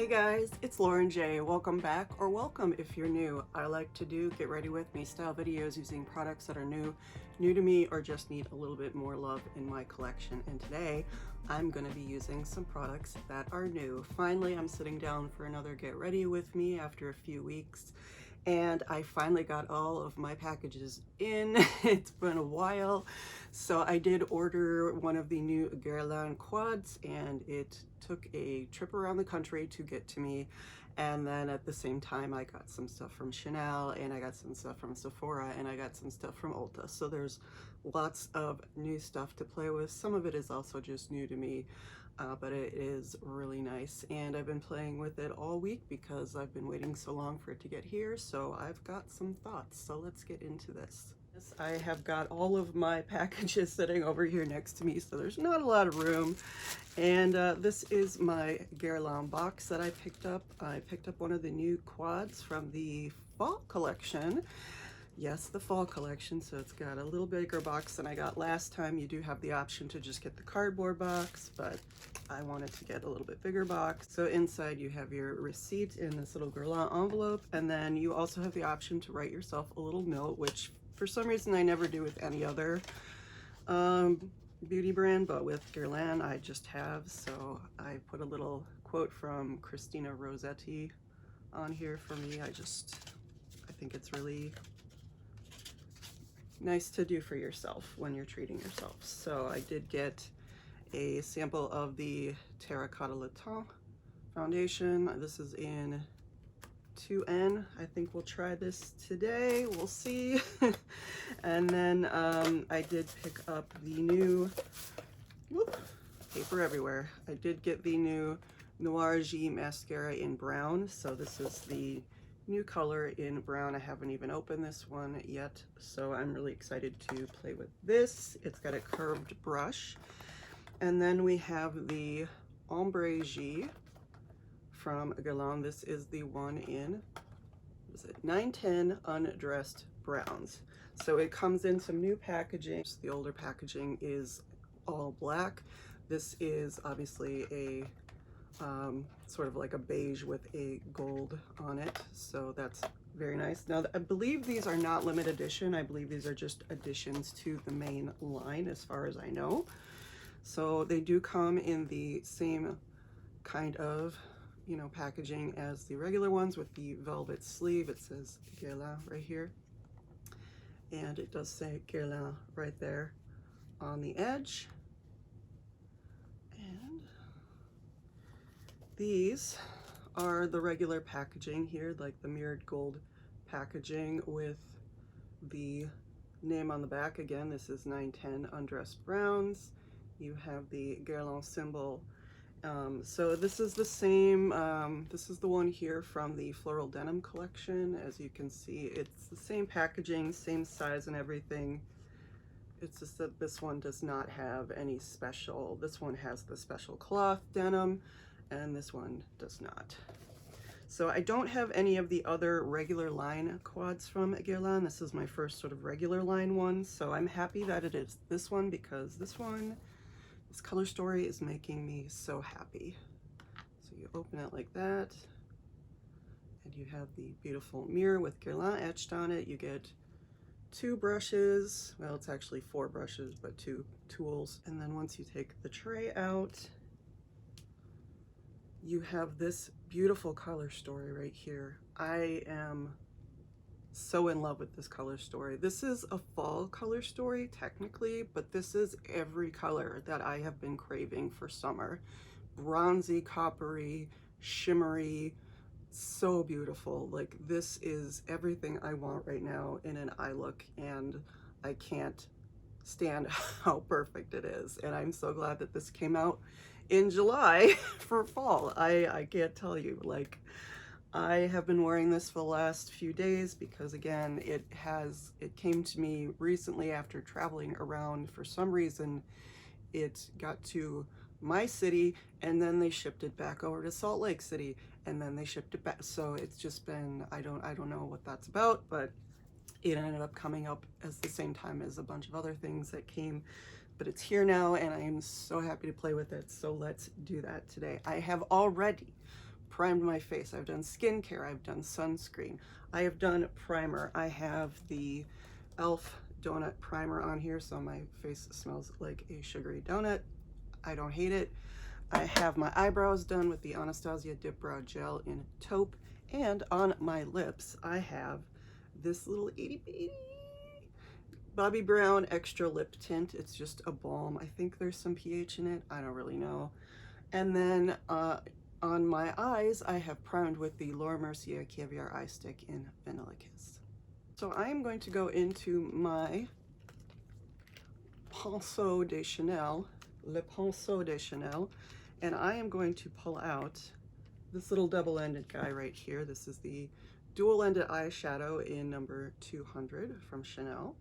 Hey guys, it's Lauren J. Welcome back, or welcome if you're new. I like to do get ready with me style videos using products that are new to me, or just need a little bit more love in my collection. And today I'm going to be using some products that are new. Finally, I'm sitting down for another get ready with me after a few weeks, and I finally got all of my packages in. It's been a while. So I did order one of the new Guerlain quads, and it took a trip around the country to get to me. And then at the same time, I got some stuff from Chanel, and I got some stuff from Sephora, and I got some stuff from Ulta. So there's lots of new stuff to play with. Some of it is also just new to me, but it is really nice. And I've been playing with it all week because I've been waiting so long for it to get here. So I've got some thoughts. So let's get into this. I have got all of my packages sitting over here next to me, so there's not a lot of room. And this is my Guerlain box that I picked up. I picked up one of the new quads from the fall collection. Yes, the fall collection, so it's got a little bigger box than I got last time. You do have the option to just get the cardboard box, but I wanted to get a little bit bigger box. So inside you have your receipt in this little Guerlain envelope, and then you also have the option to write yourself a little note, which for some reason I never do with any other beauty brand, but with Guerlain I just have. So I put a little quote from Christina Rossetti on here for me. I think it's really nice to do for yourself when you're treating yourself. So I did get a sample of the Terracotta Teint foundation. This is in 2N. I think we'll try this today. We'll see. And then I did pick up the new, whoop, paper everywhere. I did get the new Noir mascara in brown. So this is the new color in brown. I haven't even opened this one yet, so I'm really excited to play with this. It's got a curved brush. And then we have the Ombres from Guerlain. This is the one in, what is it, 910 Undressed Browns. So it comes in some new packaging. The older packaging is all black. This is obviously a sort of like a beige with a gold on it, so that's very nice. Now I believe these are not limited edition. I believe these are just additions to the main line as far as I know. So they do come in the same kind of, you know, packaging as the regular ones with the velvet sleeve. It says Guerlain right here, and it does say Guerlain right there on the edge. And these are the regular packaging here, like the mirrored gold packaging with the name on the back. Again, this is 910 Undressed Browns. You have the Guerlain symbol. So this is the same, this is the one here from the Floral Denim collection. As you can see, it's the same packaging, same size and everything. It's just that this one does not have any special. This one has the special cloth denim, and this one does not. So I don't have any of the other regular line quads from Guerlain. This is my first sort of regular line one, so I'm happy that it is this one, because this color story is making me so happy. So you open it like that, and you have the beautiful mirror with Guerlain etched on it. You get 2 brushes. Well, it's actually 4 brushes, but 2 tools. And then once you take the tray out, you have this beautiful color story right here. I am so in love with this color story. This is a fall color story technically, but this is every color that I have been craving for summer. Bronzy, coppery, shimmery, so beautiful. Like, this is everything I want right now in an eye look, and I can't stand how perfect it is. And I'm so glad that this came out in July for fall. I can't tell you, like, I have been wearing this for the last few days because, again, it came to me recently after traveling around. For some reason, it got to my city, and then they shipped it back over to Salt Lake City, and then they shipped it back. So it's just been, I don't know what that's about, but it ended up coming up at the same time as a bunch of other things that came. But it's here now, and I am so happy to play with it. So let's do that today. I have already primed my face. I've done skincare. I've done sunscreen. I have done primer. I have the e.l.f. donut primer on here, so my face smells like a sugary donut. I don't hate it. I have my eyebrows done with the Anastasia Dip Brow Gel in Taupe. And on my lips, I have this little itty bitty Bobbi Brown Extra Lip Tint. It's just a balm. I think there's some pH in it. I don't really know. And then on my eyes, I have primed with the Laura Mercier Caviar Eye Stick in Vanilla Kiss. So I am going to go into my Pinceau de Chanel, Le Pinceau de Chanel, and I am going to pull out this little double-ended guy right here. This is the dual-ended eyeshadow in number 200 from Chanel.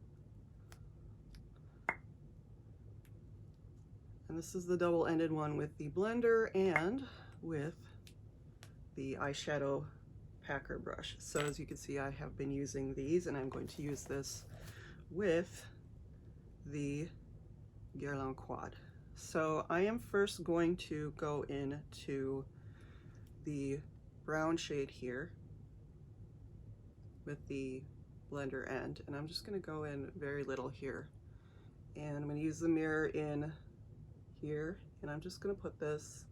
And this is the double-ended one with the blender and with the eyeshadow packer brush. So as you can see, I have been using these, and I'm going to use this with the Guerlain Quad. So I am first going to go into the brown shade here with the blender end, and I'm just going to go in very little here, and I'm going to use the mirror in here, and I'm just going to put this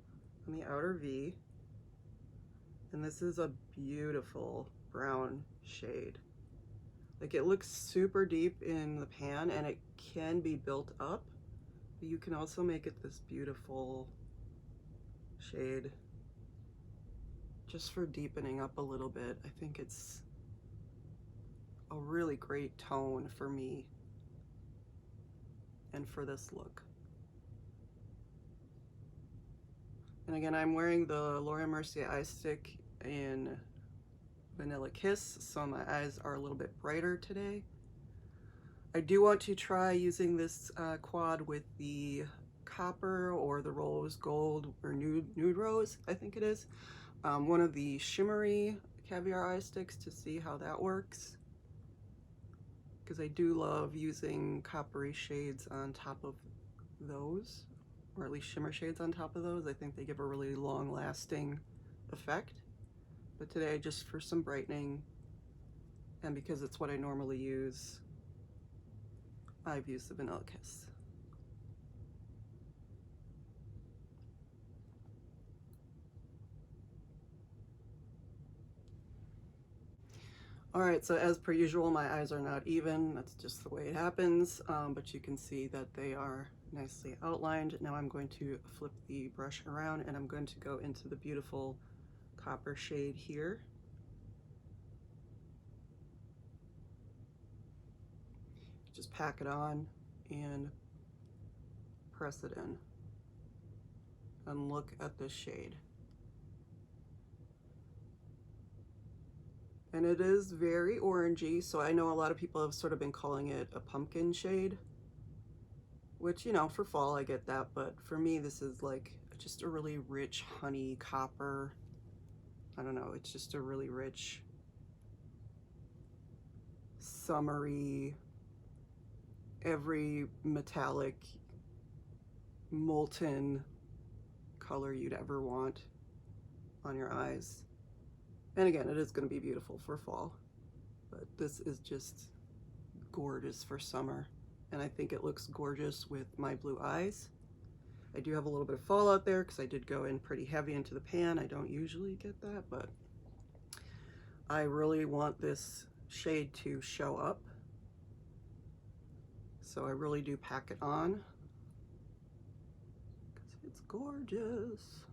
on the outer V, and this is a beautiful brown shade. Like, it looks super deep in the pan and it can be built up, but you can also make it this beautiful shade just for deepening up a little bit. I think it's a really great tone for me and for this look. And again, I'm wearing the Laura Mercier Eye Stick in Vanilla Kiss, so my eyes are a little bit brighter today. I do want to try using this quad with the copper or the rose gold or nude rose, I think it is. One of the shimmery Caviar eye sticks, to see how that works, because I do love using coppery shades on top of those, or at least shimmer shades on top of those. I think they give a really long lasting effect. But today, just for some brightening, and because it's what I normally use, I've used the Vanilla Kiss. All right, so as per usual, my eyes are not even. That's just the way it happens, but you can see that they are nicely outlined. Now I'm going to flip the brush around, and I'm going to go into the beautiful copper shade here. Just pack it on and press it in. And look at this shade. And it is very orangey, so I know a lot of people have sort of been calling it a pumpkin shade, which, you know, for fall I get that, but for me this is like just a really rich honey copper. I don't know, it's just a really rich, summery, every metallic, molten color you'd ever want on your eyes. And again, it is going to be beautiful for fall, but this is just gorgeous for summer. And I think it looks gorgeous with my blue eyes. I do have a little bit of fallout there because I did go in pretty heavy into the pan. I don't usually get that, but I really want this shade to show up. So I really do pack it on because it's gorgeous.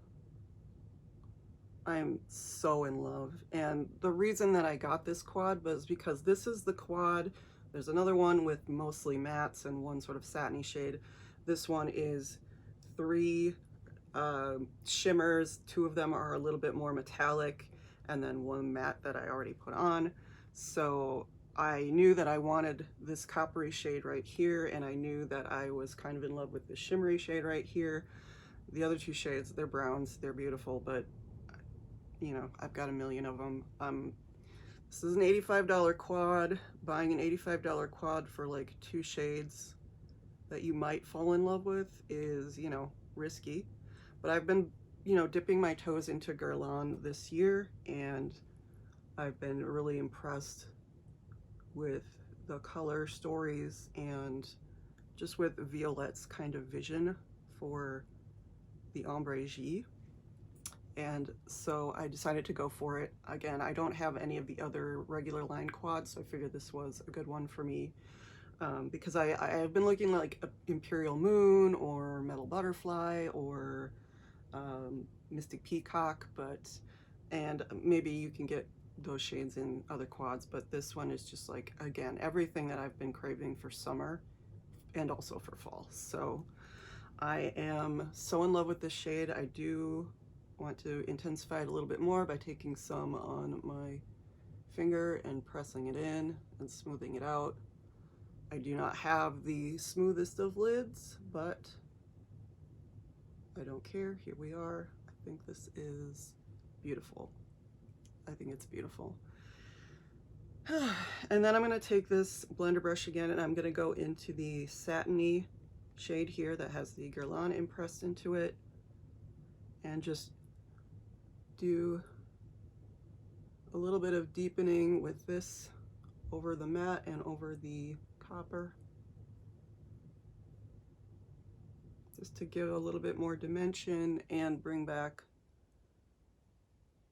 I'm so in love, and the reason that I got this quad was because this is the quad. There's another one with mostly mattes and one sort of satiny shade. This one is 3 shimmers. 2 of them are a little bit more metallic, and then 1 matte that I already put on. So I knew that I wanted this coppery shade right here, and I knew that I was kind of in love with the shimmery shade right here. The other 2 shades, they're browns, they're beautiful, but you know, I've got a million of them. This is an $85 quad. Buying an $85 quad for like 2 shades that you might fall in love with is, you know, risky. But I've been you know, dipping my toes into Guerlain this year, and I've been really impressed with the color stories and just with Violette's kind of vision for the Ombres. And so I decided to go for it. Again, I don't have any of the other regular line quads, so I figured this was a good one for me. Because I've been looking like Imperial Moon or Metal Butterfly or Mystic Peacock, and maybe you can get those shades in other quads, but this one is just like, again, everything that I've been craving for summer and also for fall. So I am so in love with this shade. I do want to intensify it a little bit more by taking some on my finger and pressing it in and smoothing it out. I do not have the smoothest of lids, but I don't care. Here we are. I think this is beautiful. I think it's beautiful. And then I'm going to take this blender brush again, and I'm going to go into the satiny shade here that has the Guerlain impressed into it, and just do a little bit of deepening with this over the matte and over the copper, just to give a little bit more dimension and bring back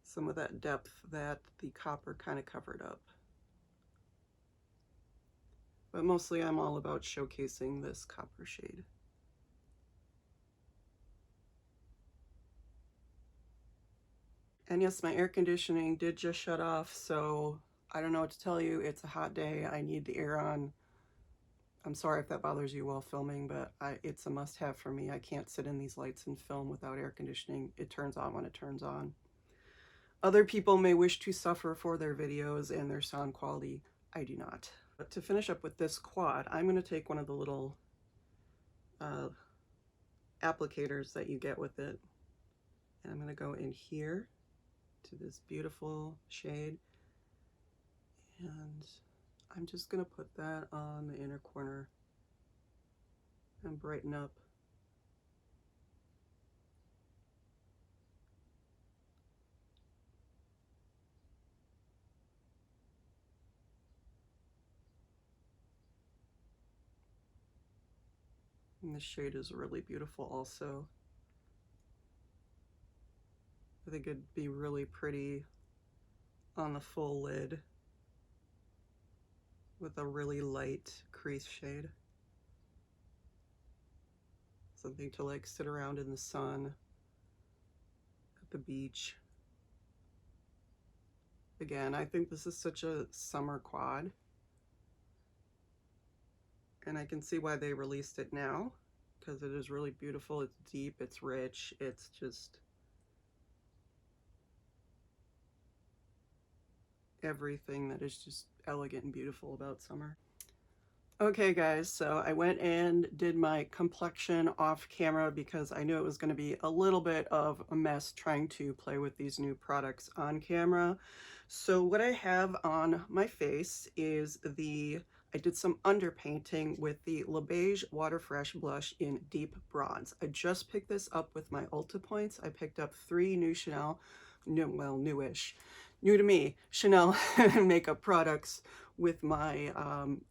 some of that depth that the copper kind of covered up. But mostly I'm all about showcasing this copper shade. And yes, my air conditioning did just shut off, so I don't know what to tell you. It's a hot day. I need the air on. I'm sorry if that bothers you while filming, but it's a must-have for me. I can't sit in these lights and film without air conditioning. It turns on when it turns on. Other people may wish to suffer for their videos and their sound quality. I do not. But to finish up with this quad, I'm going to take one of the little applicators that you get with it, and I'm going to go in here to this beautiful shade, and I'm just going to put that on the inner corner and brighten up. And this shade is really beautiful also. I think it'd be really pretty on the full lid with a really light crease shade. Something to like sit around in the sun at the beach. Again, I think this is such a summer quad, and I can see why they released it now, because it is really beautiful. It's deep, it's rich, it's just everything that is just elegant and beautiful about summer. Okay guys, so I went and did my complexion off camera because I knew it was going to be a little bit of a mess trying to play with these new products on camera. So what I have on my face is I did some underpainting with the Le Beige Water Fresh blush in Deep Bronze. I just picked this up with my Ulta points. I picked up 3 new Chanel, newish, new to me, Chanel makeup products with my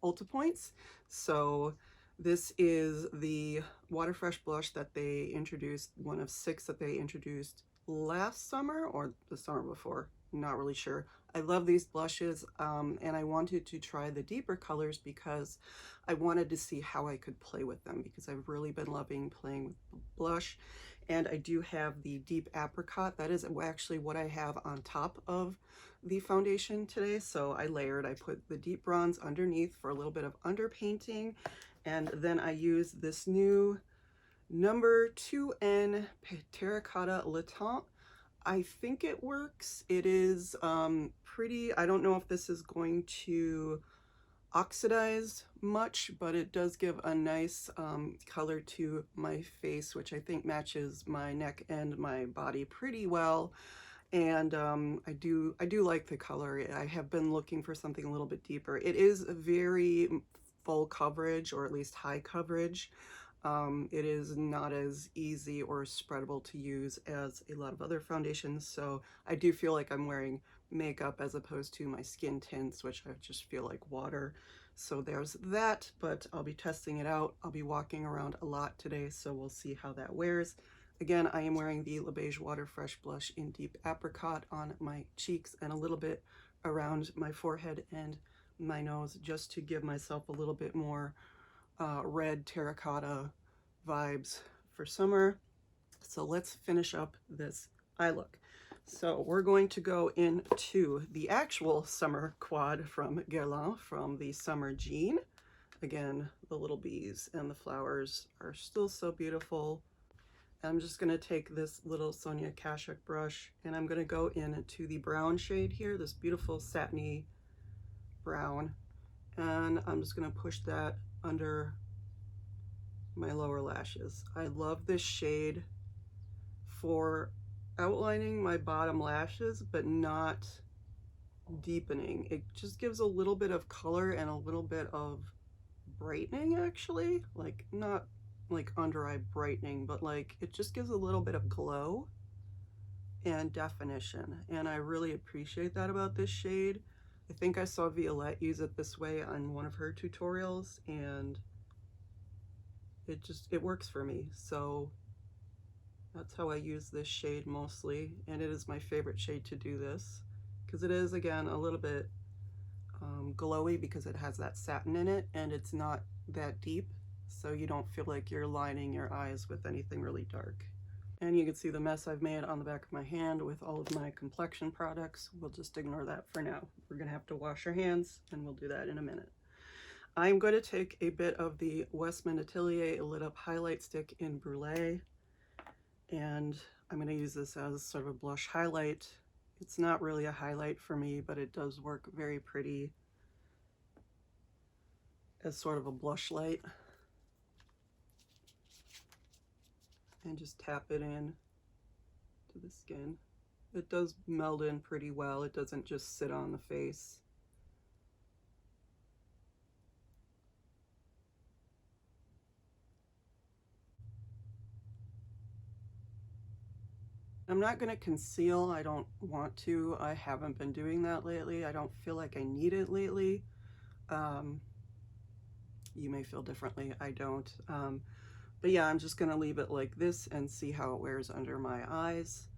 Ulta points. So this is the Water Fresh blush that they introduced, one of 6 that they introduced last summer or the summer before, not really sure. I love these blushes, and I wanted to try the deeper colors because I wanted to see how I could play with them, because I've really been loving playing with blush. And I do have the Deep Apricot. That is actually what I have on top of the foundation today. So I layered, I put the Deep Bronze underneath for a little bit of underpainting, and then I use this new number 2N Terracotta Teint. I think it works. It is pretty, I don't know if this is going to oxidize much, but it does give a nice color to my face, which I think matches my neck and my body pretty well. And I do like the color. I have been looking for something a little bit deeper. It is very full coverage, or at least high coverage. It is not as easy or spreadable to use as a lot of other foundations, so I do feel like I'm wearing makeup as opposed to my skin tints, which I just feel like water. So there's that, but I'll be testing it out. I'll be walking around a lot today, so we'll see how that wears. Again, I am wearing the Le Beige Water Fresh Blush in Deep Apricot on my cheeks and a little bit around my forehead and my nose, just to give myself a little bit more red terracotta vibes for summer. So let's finish up this eye look. So we're going to go into the actual summer quad from Guerlain, from the Summer Jean. Again, the little bees and the flowers are still so beautiful. I'm just going to take this little Sonia Kashuk brush and I'm going to go into the brown shade here, this beautiful satiny brown, and I'm just going to push that under my lower lashes. I love this shade for outlining my bottom lashes, but not deepening. It just gives a little bit of color and a little bit of brightening, actually. Like, not like under eye brightening, but like it just gives a little bit of glow and definition, and I really appreciate that about this shade. I think I saw Violette use it this way on one of her tutorials, and it works for me. So that's how I use this shade mostly, and it is my favorite shade to do this because it is, again, a little bit glowy because it has that satin in it and it's not that deep, so you don't feel like you're lining your eyes with anything really dark. And you can see the mess I've made on the back of my hand with all of my complexion products. We'll just ignore that for now. We're gonna have to wash our hands and we'll do that in a minute. I'm going to take a bit of the Westman Atelier Lit Up Highlight Stick in Brûlée, and I'm going to use this as sort of a blush highlight. It's not really a highlight for me, but it does work very pretty as sort of a blush light. And just tap it in to the skin. It does meld in pretty well. It doesn't just sit on the face. I'm not going to conceal. I don't want to. I haven't been doing that lately. I don't feel like I need it lately. You may feel differently. I don't. But yeah, I'm just going to leave it like this and see how it wears under my eyes.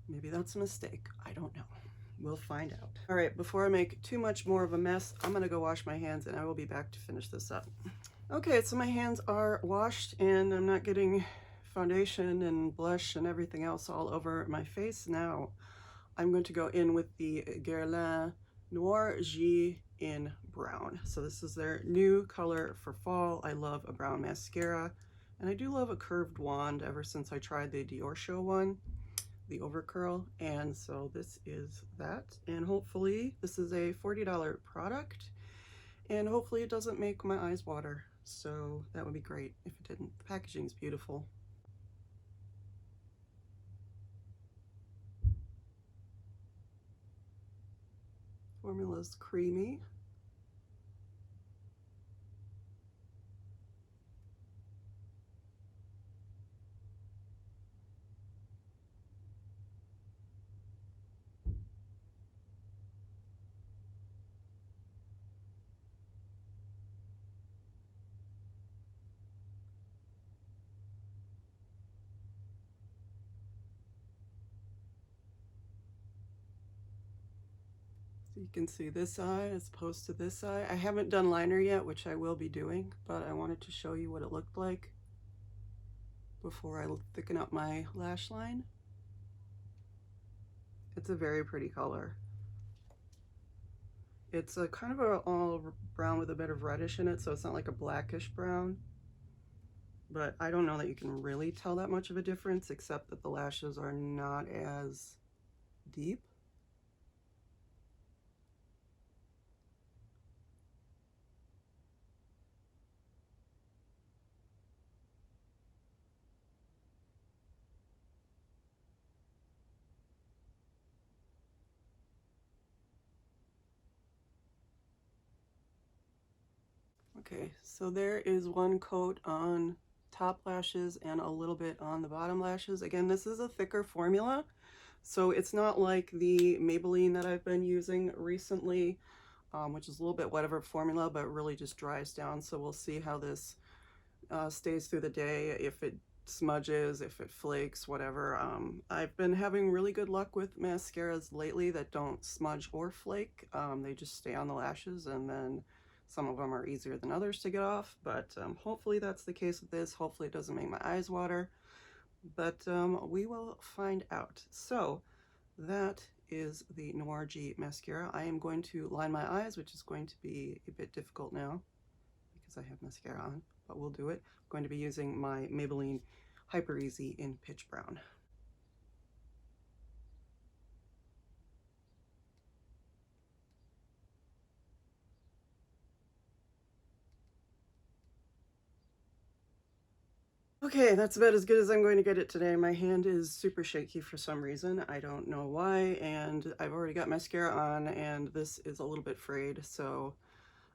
Maybe that's a mistake. I don't know. We'll find out. All right, before I make too much more of a mess, I'm going to go wash my hands and I will be back to finish this up. Okay, so my hands are washed and I'm not getting foundation and blush and everything else all over my face. Now I'm going to go in with the Guerlain Noir G in brown. So this is their new color for fall. I love a brown mascara, and I do love a curved wand ever since I tried the Dior Show one, the overcurl, and so this is that. And hopefully this is a $40 product, and hopefully it doesn't make my eyes water. So that would be great if it didn't. The packaging's beautiful. Formula's creamy. So you can see this eye as opposed to this eye. I haven't done liner yet, which I will be doing, but I wanted to show you what it looked like before I thicken up my lash line. It's a very pretty color. It's a kind of a all brown with a bit of reddish in it, so it's not like a blackish brown. But I don't know that you can really tell that much of a difference, except that the lashes are not as deep. Okay, so there is one coat on top lashes and a little bit on the bottom lashes. Again, this is a thicker formula, so it's not like the Maybelline that I've been using recently, which is a little bit whatever formula, but really just dries down. So we'll see how this stays through the day, if it smudges, if it flakes, whatever. I've been having really good luck with mascaras lately that don't smudge or flake. They just stay on the lashes, and then some of them are easier than others to get off, but hopefully that's the case with this. Hopefully it doesn't make my eyes water, but we will find out. So that is the Noir G mascara. I am going to line my eyes, which is going to be a bit difficult now because I have mascara on, but we'll do it. I'm going to be using my Maybelline Hyper Easy in Pitch Brown. Okay, that's about as good as I'm going to get it today. My hand is super shaky for some reason. I don't know why, and I've already got mascara on, and this is a little bit frayed, so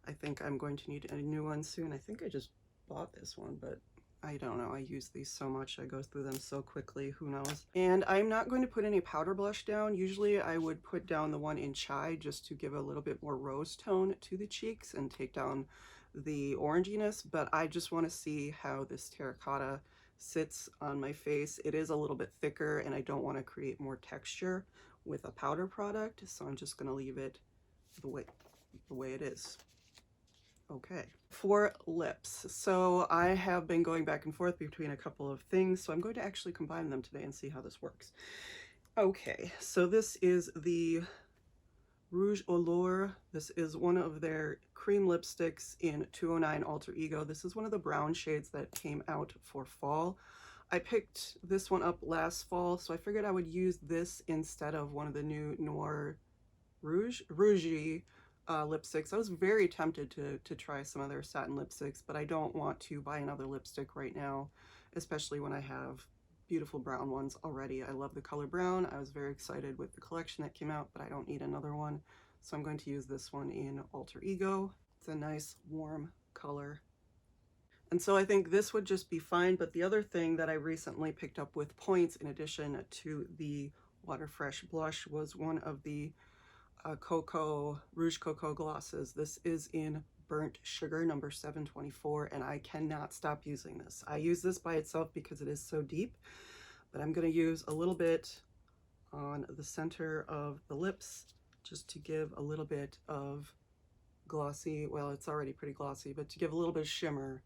I think I'm going to need a new one soon. I think I just bought this one, but I don't know. I use these so much. I go through them so quickly. Who knows? And I'm not going to put any powder blush down. Usually I would put down the one in Chai just to give a little bit more rose tone to the cheeks and take down the oranginess, but I just want to see how this Terracotta sits on my face. It is a little bit thicker, and I don't want to create more texture with a powder product, so I'm just going to leave it the way it is. Okay, for lips. So I have been going back and forth between a couple of things, so I'm going to actually combine them today and see how this works. Okay, so this is the Rouge Allure. This is one of their cream lipsticks in 209 Alter Ego. This is one of the brown shades that came out for fall. I picked this one up last fall, so I figured I would use this instead of one of the new Noir Rouge lipsticks. I was very tempted to try some of their satin lipsticks, but I don't want to buy another lipstick right now, especially when I have beautiful brown ones already. I love the color brown. I was very excited with the collection that came out, but I don't need another one. So I'm going to use this one in Alter Ego. It's a nice warm color. And so I think this would just be fine, but the other thing that I recently picked up with points in addition to the Water Fresh blush was one of the Rouge Coco glosses. This is in Burnt Sugar number 724, and I cannot stop using this. I use this by itself because it is so deep, but I'm going to use a little bit on the center of the lips just to give a little bit of glossy, well, it's already pretty glossy, but to give a little bit of shimmer.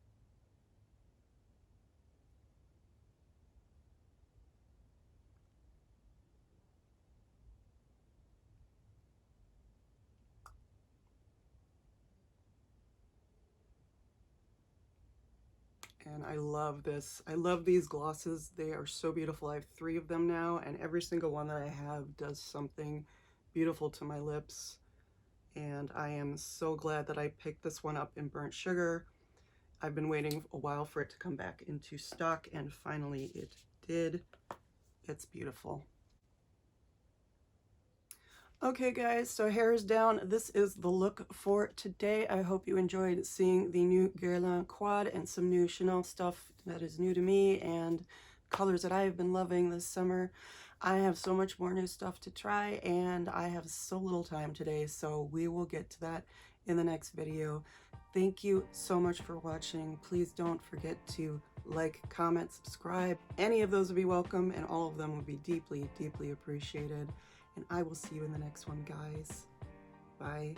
And I love this. I love these glosses. They are so beautiful. I have 3 of them now, and every single one that I have does something beautiful to my lips. And I am so glad that I picked this one up in Burnt Sugar. I've been waiting a while for it to come back into stock, and finally it did. It's beautiful. Okay guys, so hair is down. This is the look for today. I hope you enjoyed seeing the new Guerlain quad and some new Chanel stuff that is new to me and colors that I have been loving this summer. I have so much more new stuff to try, and I have so little time today, so we will get to that in the next video. Thank you so much for watching. Please don't forget to like, comment, subscribe. Any of those would be welcome, and all of them would be deeply, deeply appreciated. And I will see you in the next one, guys. Bye.